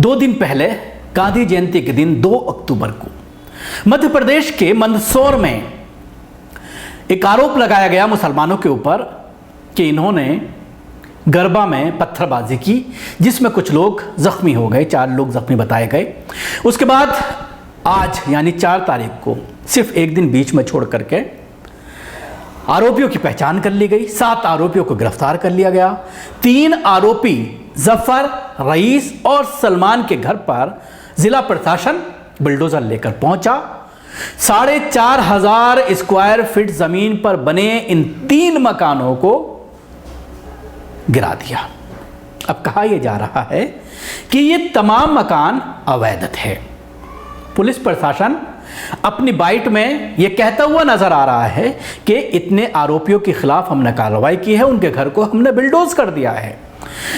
2 दिन पहले गांधी जयंती के दिन 2 अक्टूबर को मध्य प्रदेश के मंदसौर में एक आरोप लगाया गया मुसलमानों के ऊपर कि इन्होंने गरबा में पत्थरबाजी की, जिसमें कुछ लोग जख्मी हो गए, 4 लोग जख्मी बताए गए। उसके बाद आज यानी 4 तारीख को सिर्फ एक दिन बीच में छोड़ करके आरोपियों की पहचान कर ली गई। 7 आरोपियों को गिरफ्तार कर लिया गया। 3 आरोपी जफर, रईस और सलमान के घर पर जिला प्रशासन बुलडोजर लेकर पहुंचा। 4,500 स्क्वायर फीट जमीन पर बने इन 3 मकानों को गिरा दिया। अब कहा यह जा रहा है कि ये तमाम मकान अवैध थे। पुलिस प्रशासन अपनी बाइट में यह कहता हुआ नजर आ रहा है कि इतने आरोपियों के खिलाफ हमने कार्रवाई की है, उनके घर को हमने बुलडोज कर दिया है।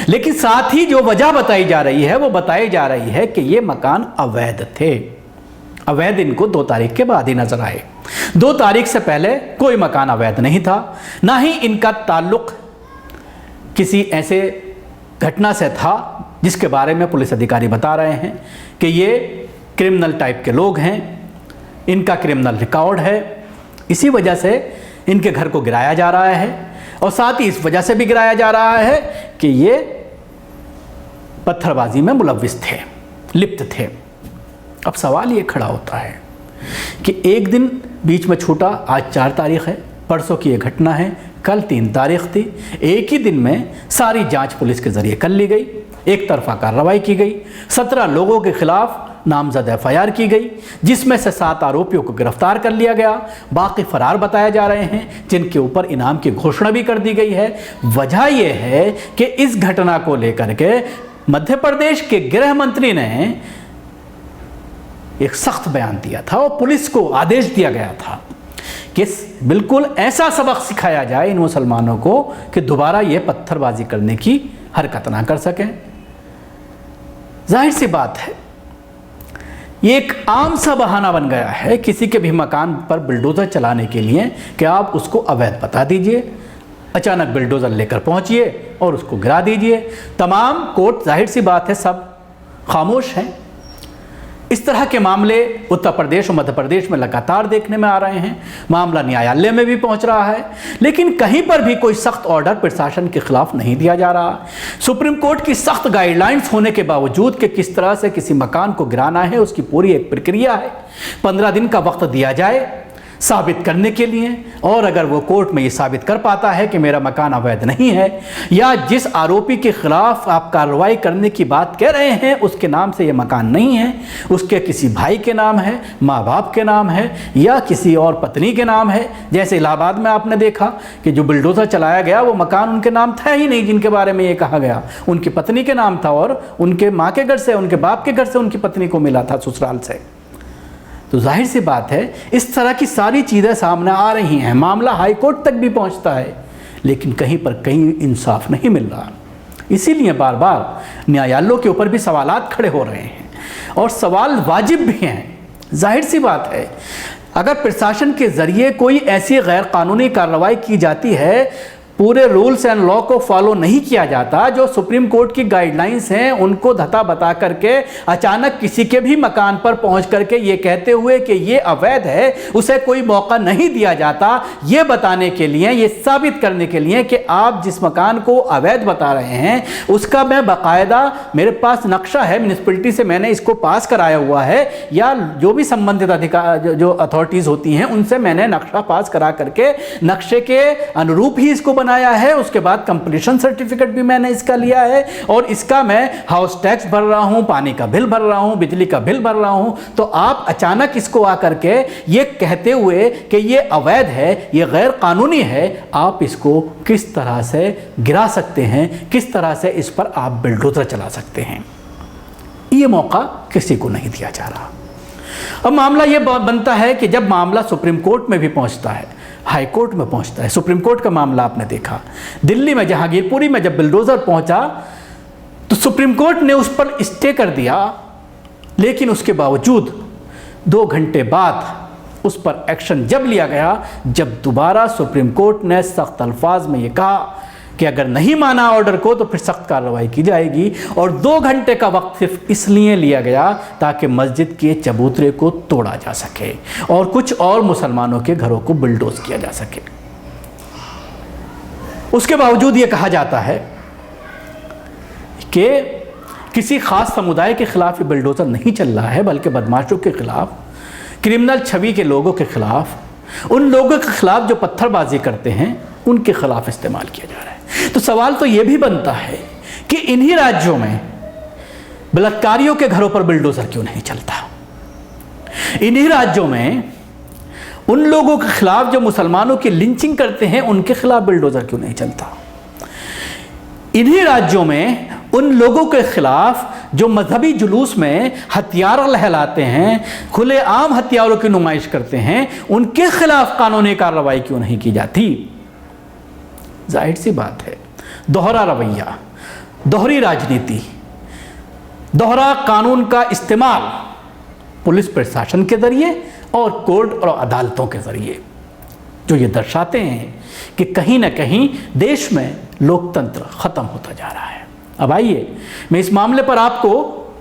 लेकिन साथ ही जो वजह बताई जा रही है वो बताई जा रही है कि ये मकान अवैध थे। अवैध इनको 2 तारीख के बाद ही नजर आए। 2 तारीख से पहले कोई मकान अवैध नहीं था, ना ही इनका ताल्लुक किसी ऐसे घटना से था जिसके बारे में पुलिस अधिकारी बता रहे हैं कि ये क्रिमिनल टाइप के लोग हैं, इनका क्रिमिनल रिकॉर्ड है। इसी वजह से इनके घर को गिराया जा रहा है और साथ ही इस वजह से भी गिराया जा रहा है कि ये पत्थरबाजी में मुलव्विस थे, लिप्त थे। अब सवाल ये खड़ा होता है कि एक दिन बीच में छूटा, आज 4 तारीख है, परसों की ये घटना है, कल 3 तारीख थी। एक ही दिन में सारी जांच पुलिस के जरिए कर ली गई, एक तरफा कार्रवाई की गई। 17 लोगों के खिलाफ नामजद FIR की गई, जिसमें से 7 आरोपियों को गिरफ्तार कर लिया गया। बाकी फरार बताए जा रहे हैं, जिनके ऊपर इनाम की घोषणा भी कर दी गई है। वजह यह है कि इस घटना को लेकर के मध्य प्रदेश के गृह मंत्री ने एक सख्त बयान दिया था और पुलिस को आदेश दिया गया था कि बिल्कुल ऐसा सबक सिखाया जाए इन मुसलमानों को कि दोबारा ये पत्थरबाजी करने की हरकत ना कर सकें। जाहिर सी बात है, ये एक आम सा बहाना बन गया है किसी के भी मकान पर बुलडोज़र चलाने के लिए कि आप उसको अवैध बता दीजिए, अचानक बुलडोज़र लेकर पहुंचिए और उसको गिरा दीजिए। तमाम कोर्ट, जाहिर सी बात है, सब खामोश हैं। इस तरह के मामले उत्तर प्रदेश और मध्य प्रदेश में लगातार देखने में आ रहे हैं। मामला न्यायालय में भी पहुंच रहा है, लेकिन कहीं पर भी कोई सख्त ऑर्डर प्रशासन के खिलाफ नहीं दिया जा रहा। सुप्रीम कोर्ट की सख्त गाइडलाइंस होने के बावजूद कि किस तरह से किसी मकान को गिराना है, उसकी पूरी एक प्रक्रिया है। 15 दिन का वक्त दिया जाए साबित करने के लिए, और अगर वो कोर्ट में ये साबित कर पाता है कि मेरा मकान अवैध नहीं है, या जिस आरोपी के खिलाफ आप कार्रवाई करने की बात कह रहे हैं उसके नाम से ये मकान नहीं है, उसके किसी भाई के नाम है, माँ बाप के नाम है, या किसी और पत्नी के नाम है। जैसे इलाहाबाद में आपने देखा कि जो बुलडोज़र चलाया गया वो मकान उनके नाम था ही नहीं, जिनके बारे में ये कहा गया उनकी पत्नी के नाम था, और उनके माँ के घर से, उनके बाप के घर से उनकी पत्नी को मिला था ससुराल से। तो जाहिर सी बात है, इस तरह की सारी चीज़ें सामने आ रही हैं। मामला हाई कोर्ट तक भी पहुंचता है, लेकिन कहीं पर कहीं इंसाफ नहीं मिल रहा। इसीलिए बार बार न्यायालयों के ऊपर भी सवालात खड़े हो रहे हैं, और सवाल वाजिब भी हैं। जाहिर सी बात है, अगर प्रशासन के ज़रिए कोई ऐसी गैर कानूनी कार्रवाई की जाती है, पूरे रूल्स एंड लॉ को फॉलो नहीं किया जाता, जो सुप्रीम कोर्ट की गाइडलाइंस हैं उनको धता बता करके अचानक किसी के भी मकान पर पहुंच करके ये कहते हुए कि ये अवैध है, उसे कोई मौका नहीं दिया जाता ये बताने के लिए, ये साबित करने के लिए कि आप जिस मकान को अवैध बता रहे हैं उसका मैं बाकायदा, मेरे पास नक्शा है, म्यूनिसिपैलिटी से मैंने इसको पास कराया हुआ है, या जो भी संबंधित अधिकार जो अथॉरिटीज़ होती हैं उनसे मैंने नक्शा पास करा करके नक्शे के अनुरूप ही इसको बनाया है। उसके बाद कंप्लीशन सर्टिफिकेट भी मैंने इसका लिया है, और इसका मैं हाउस टैक्स भर रहा हूं, पानी का बिल भर रहा हूं, बिजली का बिल भर रहा हूं। तो आप अचानक इसको आकर के ये कहते हुए कि ये अवैध है, ये गैर कानूनी है, आप इसको किस तरह से गिरा सकते हैं, किस तरह से इस पर आप बुलडोज़र चला सकते हैं? ये मौका किसी को नहीं दिया जा रहा। अब मामला ये बनता है कि जब मामला सुप्रीम कोर्ट में भी पहुंचता है, हाई कोर्ट में पहुंचता है। सुप्रीम कोर्ट का मामला आपने देखा, दिल्ली में जहांगीरपुरी में जब बुलडोज़र पहुंचा तो सुप्रीम कोर्ट ने उस पर स्टे कर दिया, लेकिन उसके बावजूद 2 घंटे बाद उस पर एक्शन जब लिया गया, जब दोबारा सुप्रीम कोर्ट ने सख्त अल्फाज में ये कहा कि अगर नहीं माना ऑर्डर को तो फिर सख्त कार्रवाई की जाएगी। और 2 घंटे का वक्त सिर्फ इसलिए लिया गया ताकि मस्जिद के चबूतरे को तोड़ा जा सके और कुछ और मुसलमानों के घरों को बुलडोज किया जा सके। उसके बावजूद ये कहा जाता है कि किसी खास समुदाय के खिलाफ ये बुलडोजर नहीं चल रहा है, बल्कि बदमाशों के खिलाफ, क्रिमिनल छवि के लोगों के खिलाफ, उन लोगों के खिलाफ जो पत्थरबाजी करते हैं उनके खिलाफ इस्तेमाल किया जा रहा है। तो सवाल तो यह भी बनता है कि इन्हीं राज्यों में बलात्कारियों के घरों पर बुलडोजर क्यों नहीं चलता? इन्हीं राज्यों में उन लोगों के खिलाफ जो मुसलमानों की लिंचिंग करते हैं उनके खिलाफ बुलडोजर क्यों नहीं चलता? इन्हीं राज्यों में उन लोगों के खिलाफ जो मजहबी जुलूस में हथियार लहराते हैं, खुलेआम हथियारों की नुमाइश करते हैं, उनके खिलाफ कानूनी कार्रवाई क्यों नहीं की जाती? जाहिर सी बात है, दोहरा रवैया, दोहरी राजनीति, दोहरा कानून का इस्तेमाल पुलिस प्रशासन के जरिए और कोर्ट और अदालतों के जरिए, जो ये दर्शाते हैं कि कहीं ना कहीं देश में लोकतंत्र खत्म होता जा रहा है। अब आइए मैं इस मामले पर आपको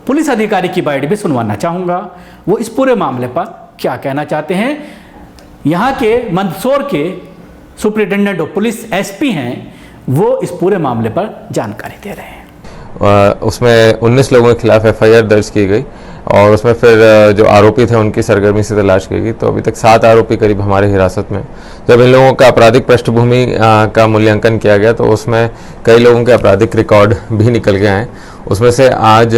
पुलिस अधिकारी की बाइट भी सुनवाना चाहूँगा, वो इस पूरे मामले पर क्या कहना चाहते हैं। यहाँ के मंदसौर के सुप्रिटेंडेंट ऑफ पुलिस एसपी हैं, वो इस पूरे मामले पर जानकारी दे रहे हैं। उसमें 19 लोगों के खिलाफ FIR दर्ज की गई और उसमें फिर जो आरोपी थे उनकी सरगर्मी से तलाश की गई। तो अभी तक 7 आरोपी करीब हमारे हिरासत में। जब इन लोगों का आपराधिक पृष्ठभूमि का मूल्यांकन किया गया तो उसमें कई लोगों के आपराधिक रिकॉर्ड भी निकल गए हैं। उसमें से आज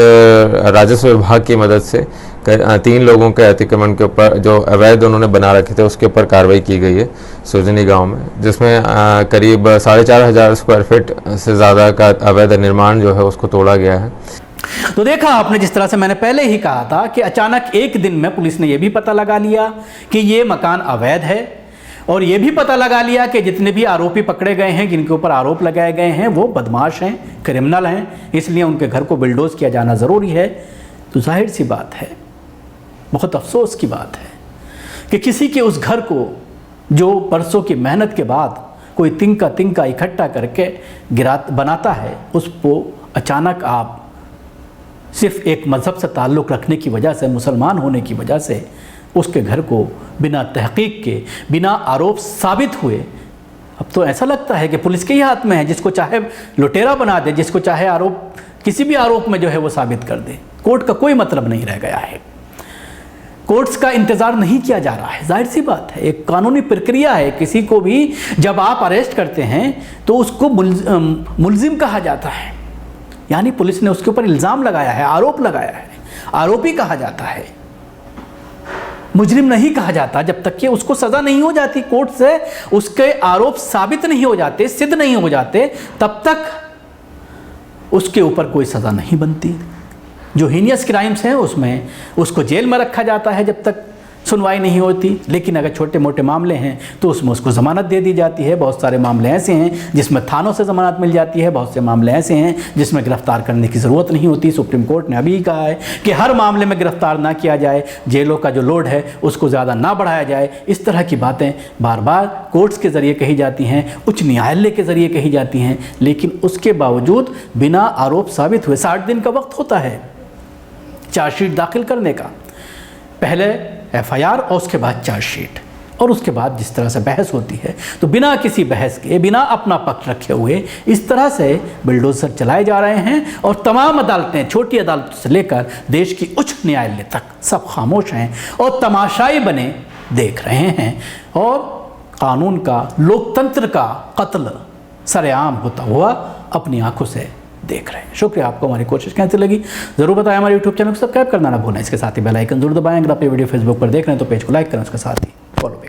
राजस्व विभाग की मदद से 3 लोगों के अतिक्रमण के ऊपर, जो अवैध उन्होंने बना रखे थे, उसके ऊपर कार्रवाई की गई है सुजनी गांव में, जिसमें करीब 4,500 स्क्वायर फीट से ज़्यादा का अवैध निर्माण जो है उसको तोड़ा गया है। तो देखा आपने, जिस तरह से मैंने पहले ही कहा था कि अचानक एक दिन में पुलिस ने यह भी पता लगा लिया कि ये मकान अवैध है और ये भी पता लगा लिया कि जितने भी आरोपी पकड़े गए हैं, जिनके ऊपर आरोप लगाए गए हैं, वो बदमाश हैं, क्रिमिनल हैं, इसलिए उनके घर को बुलडोज किया जाना ज़रूरी है। तो जाहिर सी बात है, बहुत अफसोस की बात है कि किसी के उस घर को जो बरसों की मेहनत के बाद कोई तिनका इकट्ठा करके बनाता है, उसको अचानक आप सिर्फ एक मज़हब से ताल्लुक़ रखने की वजह से, मुसलमान होने की वजह से उसके घर को बिना तहक़ीक़ के, बिना आरोप साबित हुए, अब तो ऐसा लगता है कि पुलिस के ही हाथ में है, जिसको चाहे लुटेरा बना दे, जिसको चाहे आरोप, किसी भी आरोप में जो है वो साबित कर दे। कोर्ट का कोई मतलब नहीं रह गया है, कोर्ट्स का इंतज़ार नहीं किया जा रहा है। जाहिर सी बात है, एक कानूनी प्रक्रिया है। किसी को भी जब आप अरेस्ट करते हैं तो उसको मुलजिम कहा जाता है, यानी पुलिस ने उसके ऊपर इल्ज़ाम लगाया है, आरोप लगाया है, आरोपी कहा जाता है, मुजरिम नहीं कहा जाता जब तक कि उसको सज़ा नहीं हो जाती, कोर्ट से उसके आरोप साबित नहीं हो जाते, सिद्ध नहीं हो जाते, तब तक उसके ऊपर कोई सज़ा नहीं बनती। जो हीनियस क्राइम्स हैं उसमें उसको जेल में रखा जाता है जब तक सुनवाई नहीं होती, लेकिन अगर छोटे मोटे मामले हैं तो उसमें उसको ज़मानत दे दी जाती है। बहुत सारे मामले ऐसे हैं जिसमें थानों से ज़मानत मिल जाती है, बहुत से मामले ऐसे हैं जिसमें गिरफ्तार करने की ज़रूरत नहीं होती। सुप्रीम कोर्ट ने अभी कहा है कि हर मामले में गिरफ्तार ना किया जाए, जेलों का जो लोड है उसको ज़्यादा ना बढ़ाया जाए। इस तरह की बातें बार बार कोर्ट्स के ज़रिए कही जाती हैं, उच्च न्यायालय के ज़रिए कही जाती हैं, लेकिन उसके बावजूद बिना आरोप साबित हुए 60 दिन का वक्त होता है चार्जशीट दाखिल करने का, पहले FIR और उसके बाद चार्जशीट, और उसके बाद जिस तरह से बहस होती है, तो बिना किसी बहस के, बिना अपना पक्ष रखे हुए इस तरह से बुलडोजर चलाए जा रहे हैं। और तमाम अदालतें, छोटी अदालतों से लेकर देश की उच्च न्यायालय तक, सब खामोश हैं और तमाशाई बने देख रहे हैं, और कानून का, लोकतंत्र का कत्ल सरेआम होता हुआ अपनी आंखों से देख रहे हैं। शुक्रिया आपको, हमारी कोशिश कैसी लगी ज़रूर बताएं। हमारे YouTube चैनल को सब्सक्राइब करना ना भूलें, इसके साथ ही बेल आइकन जरूर दबाएं। अगर आप ये वीडियो फेसबुक पर देख रहे हैं तो पेज को लाइक करें, उसके साथ ही फॉलो भी